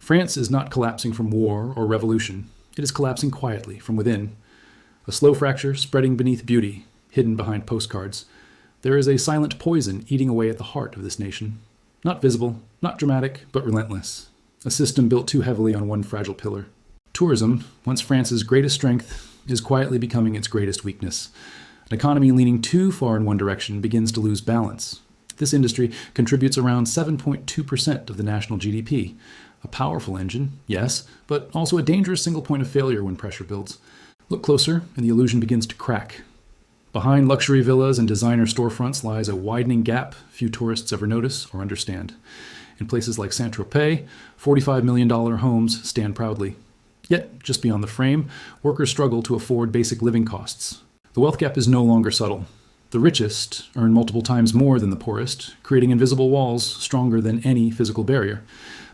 France is not collapsing from war or revolution. It is collapsing quietly from within. A slow fracture spreading beneath beauty, hidden behind postcards. There is a silent poison eating away at the heart of this nation. Not visible, not dramatic, but relentless. A system built too heavily on one fragile pillar. Tourism, once France's greatest strength, is quietly becoming its greatest weakness. An economy leaning too far in one direction begins to lose balance. This industry contributes around 7.2% of the national GDP. A powerful engine, yes, but also a dangerous single point of failure when pressure builds. Look closer, and the illusion begins to crack. Behind luxury villas and designer storefronts lies a widening gap few tourists ever notice or understand. In places like Saint-Tropez, $45 million homes stand proudly. Yet, just beyond the frame, workers struggle to afford basic living costs. The wealth gap is no longer subtle. The richest earn multiple times more than the poorest, creating invisible walls stronger than any physical barrier.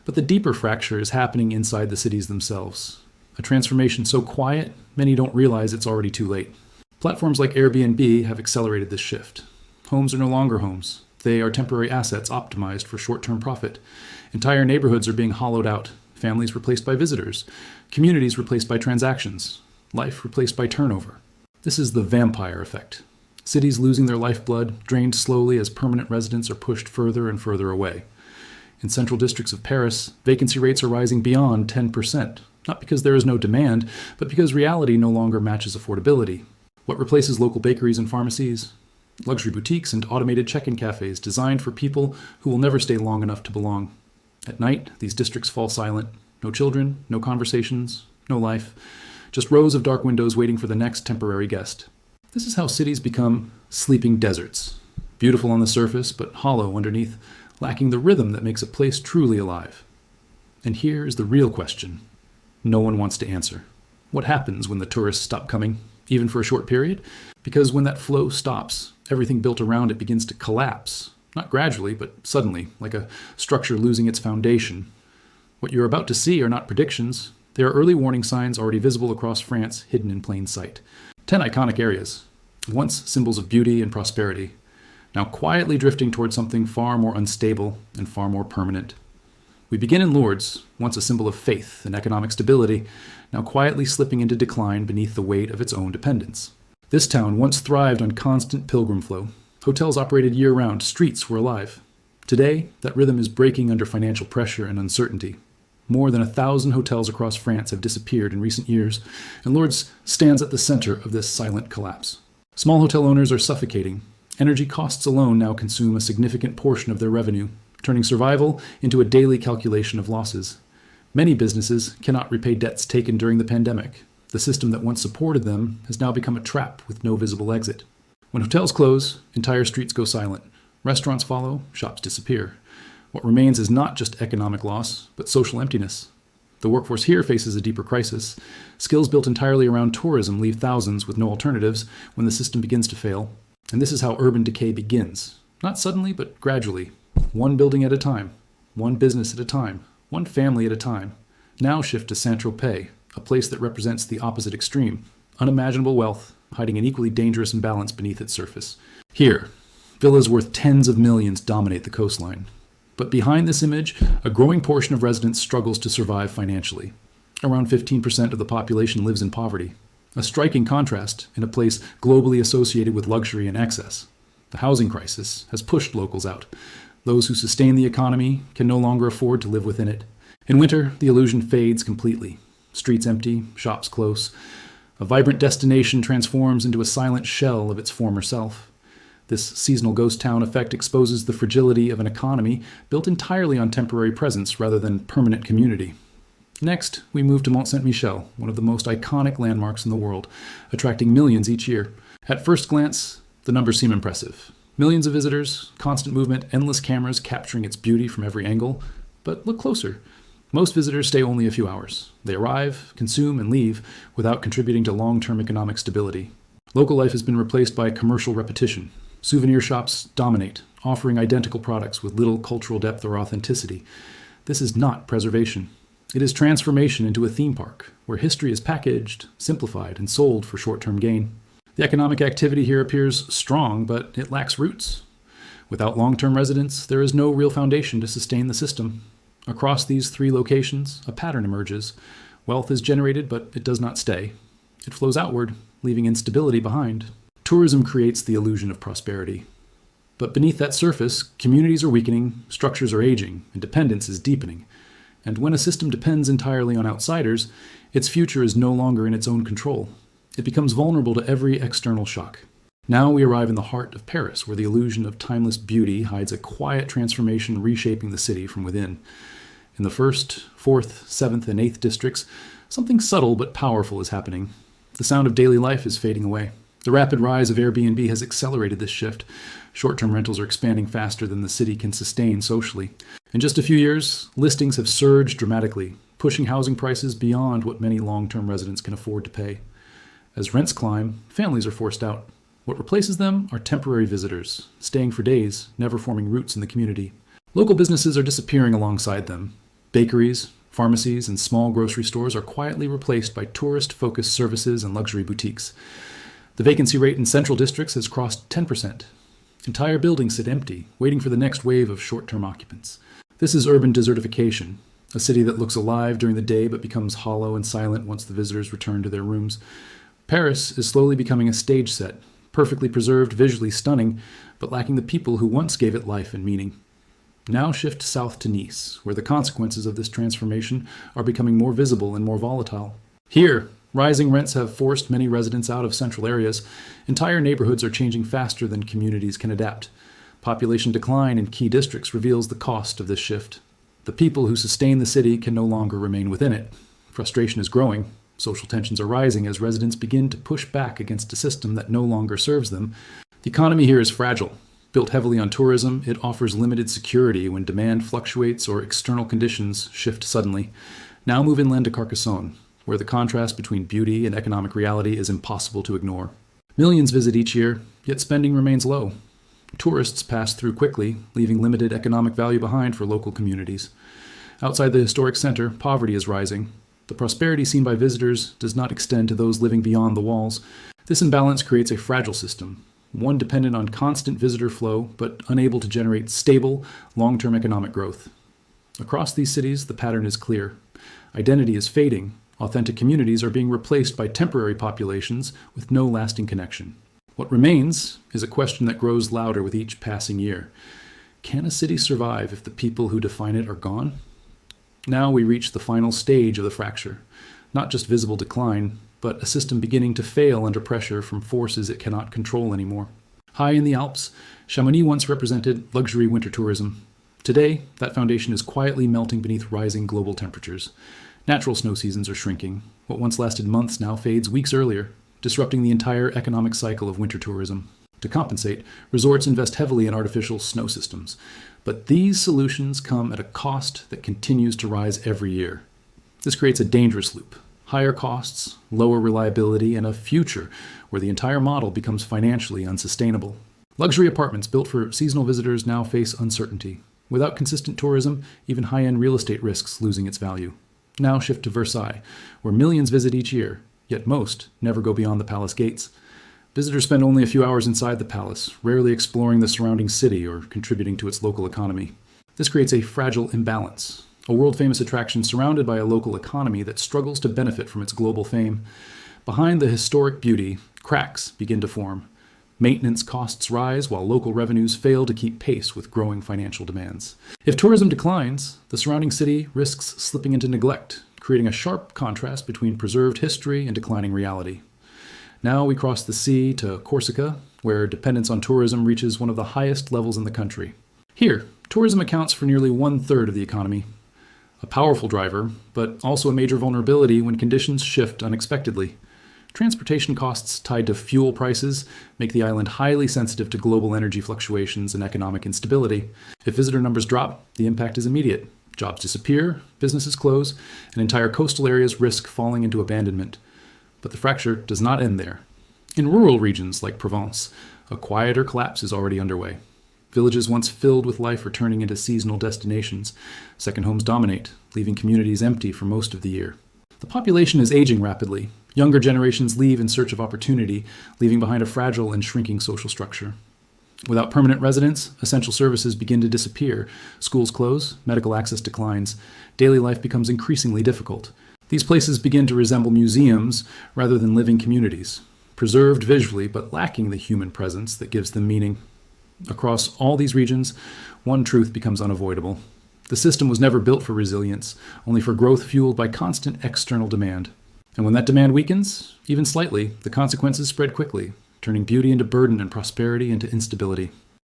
But the deeper fracture is happening inside the cities themselves. A transformation so quiet, many don't realize it's already too late. Platforms like Airbnb have accelerated this shift. Homes are no longer homes. They are temporary assets optimized for short-term profit. Entire neighborhoods are being hollowed out, families replaced by visitors, communities replaced by transactions, life replaced by turnover. This is the vampire effect. Cities losing their lifeblood, drained slowly as permanent residents are pushed further and further away. In central districts of Paris, vacancy rates are rising beyond 10%, not because there is no demand, but because reality no longer matches affordability. What replaces local bakeries and pharmacies? Luxury boutiques and automated check-in cafes designed for people who will never stay long enough to belong. At night, these districts fall silent. No children, no conversations, no life. Just rows of dark windows waiting for the next temporary guest. This is how cities become sleeping deserts. Beautiful on the surface, but hollow underneath, lacking the rhythm that makes a place truly alive. And here is the real question no one wants to answer. What happens when the tourists stop coming, even for a short period? Because when that flow stops, everything built around it begins to collapse. Not gradually, but suddenly, like a structure losing its foundation. What you're about to see are not predictions. They are early warning signs already visible across France, hidden in plain sight. 10 iconic areas, once symbols of beauty and prosperity, now quietly drifting towards something far more unstable and far more permanent. We begin in Lourdes, once a symbol of faith and economic stability, now quietly slipping into decline beneath the weight of its own dependence. This town once thrived on constant pilgrim flow. Hotels operated year-round, streets were alive. Today, that rhythm is breaking under financial pressure and uncertainty. More than 1,000 hotels across France have disappeared in recent years, and Lourdes stands at the center of this silent collapse. Small hotel owners are suffocating. Energy costs alone now consume a significant portion of their revenue, turning survival into a daily calculation of losses. Many businesses cannot repay debts taken during the pandemic. The system that once supported them has now become a trap with no visible exit. When hotels close, entire streets go silent. Restaurants follow, shops disappear. What remains is not just economic loss, but social emptiness. The workforce here faces a deeper crisis. Skills built entirely around tourism leave thousands with no alternatives when the system begins to fail. And this is how urban decay begins. Not suddenly, but gradually. One building at a time. One business at a time. One family at a time. Now shift to Saint-Tropez, a place that represents the opposite extreme. Unimaginable wealth, hiding an equally dangerous imbalance beneath its surface. Here, villas worth tens of millions dominate the coastline. But behind this image, a growing portion of residents struggles to survive financially. Around 15% of the population lives in poverty. A striking contrast in a place globally associated with luxury and excess. The housing crisis has pushed locals out. Those who sustain the economy can no longer afford to live within it. In winter, the illusion fades completely. Streets empty, shops close. A vibrant destination transforms into a silent shell of its former self. This seasonal ghost town effect exposes the fragility of an economy built entirely on temporary presence rather than permanent community. Next, we move to Mont-Saint-Michel, one of the most iconic landmarks in the world, attracting millions each year. At first glance, the numbers seem impressive. Millions of visitors, constant movement, endless cameras capturing its beauty from every angle. But look closer. Most visitors stay only a few hours. They arrive, consume, and leave without contributing to long-term economic stability. Local life has been replaced by commercial repetition. Souvenir shops dominate, offering identical products with little cultural depth or authenticity. This is not preservation. It is transformation into a theme park, where history is packaged, simplified, and sold for short-term gain. The economic activity here appears strong, but it lacks roots. Without long-term residents, there is no real foundation to sustain the system. Across these three locations, a pattern emerges. Wealth is generated, but it does not stay. It flows outward, leaving instability behind. Tourism creates the illusion of prosperity. But beneath that surface, communities are weakening, structures are aging, and dependence is deepening. And when a system depends entirely on outsiders, its future is no longer in its own control. It becomes vulnerable to every external shock. Now we arrive in the heart of Paris, where the illusion of timeless beauty hides a quiet transformation reshaping the city from within. In the 1st, 4th, 7th, and 8th districts, something subtle but powerful is happening. The sound of daily life is fading away. The rapid rise of Airbnb has accelerated this shift. Short-term rentals are expanding faster than the city can sustain socially. In just a few years, listings have surged dramatically, pushing housing prices beyond what many long-term residents can afford to pay. As rents climb, families are forced out. What replaces them are temporary visitors, staying for days, never forming roots in the community. Local businesses are disappearing alongside them. Bakeries, pharmacies, and small grocery stores are quietly replaced by tourist-focused services and luxury boutiques. The vacancy rate in central districts has crossed 10%. Entire buildings sit empty, waiting for the next wave of short-term occupants. This is urban desertification, a city that looks alive during the day but becomes hollow and silent once the visitors return to their rooms. Paris is slowly becoming a stage set, perfectly preserved, visually stunning, but lacking the people who once gave it life and meaning. Now shift south to Nice, where the consequences of this transformation are becoming more visible and more volatile. Here, rising rents have forced many residents out of central areas. Entire neighborhoods are changing faster than communities can adapt. Population decline in key districts reveals the cost of this shift. The people who sustain the city can no longer remain within it. Frustration is growing. Social tensions are rising as residents begin to push back against a system that no longer serves them. The economy here is fragile. Built heavily on tourism, it offers limited security when demand fluctuates or external conditions shift suddenly. Now move inland to Carcassonne, where the contrast between beauty and economic reality is impossible to ignore. Millions visit each year, yet spending remains low. Tourists pass through quickly, leaving limited economic value behind for local communities. Outside the historic center, poverty is rising. The prosperity seen by visitors does not extend to those living beyond the walls. This imbalance creates a fragile system, one dependent on constant visitor flow, but unable to generate stable, long-term economic growth. Across these cities, the pattern is clear. Identity is fading. Authentic communities are being replaced by temporary populations with no lasting connection. What remains is a question that grows louder with each passing year. Can a city survive if the people who define it are gone? Now we reach the final stage of the fracture. Not just visible decline, but a system beginning to fail under pressure from forces it cannot control anymore. High in the Alps, Chamonix once represented luxury winter tourism. Today, that foundation is quietly melting beneath rising global temperatures. Natural snow seasons are shrinking. What once lasted months now fades weeks earlier, disrupting the entire economic cycle of winter tourism. To compensate, resorts invest heavily in artificial snow systems. But these solutions come at a cost that continues to rise every year. This creates a dangerous loop. Higher costs, lower reliability, and a future where the entire model becomes financially unsustainable. Luxury apartments built for seasonal visitors now face uncertainty. Without consistent tourism, even high-end real estate risks losing its value. Now shift to Versailles, where millions visit each year, yet most never go beyond the palace gates. Visitors spend only a few hours inside the palace, rarely exploring the surrounding city or contributing to its local economy. This creates a fragile imbalance, a world-famous attraction surrounded by a local economy that struggles to benefit from its global fame. Behind the historic beauty, cracks begin to form. Maintenance costs rise while local revenues fail to keep pace with growing financial demands. If tourism declines, the surrounding city risks slipping into neglect, creating a sharp contrast between preserved history and declining reality. Now we cross the sea to Corsica, where dependence on tourism reaches one of the highest levels in the country. Here, tourism accounts for nearly 1/3 of the economy. A powerful driver, but also a major vulnerability when conditions shift unexpectedly. Transportation costs tied to fuel prices make the island highly sensitive to global energy fluctuations and economic instability. If visitor numbers drop, the impact is immediate. Jobs disappear, businesses close, and entire coastal areas risk falling into abandonment. But the fracture does not end there. In rural regions like Provence, a quieter collapse is already underway. Villages once filled with life are turning into seasonal destinations. Second homes dominate, leaving communities empty for most of the year. The population is aging rapidly. Younger generations leave in search of opportunity, leaving behind a fragile and shrinking social structure. Without permanent residents, essential services begin to disappear. Schools close, medical access declines. Daily life becomes increasingly difficult. These places begin to resemble museums rather than living communities, preserved visually but lacking the human presence that gives them meaning. Across all these regions, one truth becomes unavoidable. The system was never built for resilience, only for growth fueled by constant external demand. And when that demand weakens, even slightly, the consequences spread quickly, turning beauty into burden and prosperity into instability.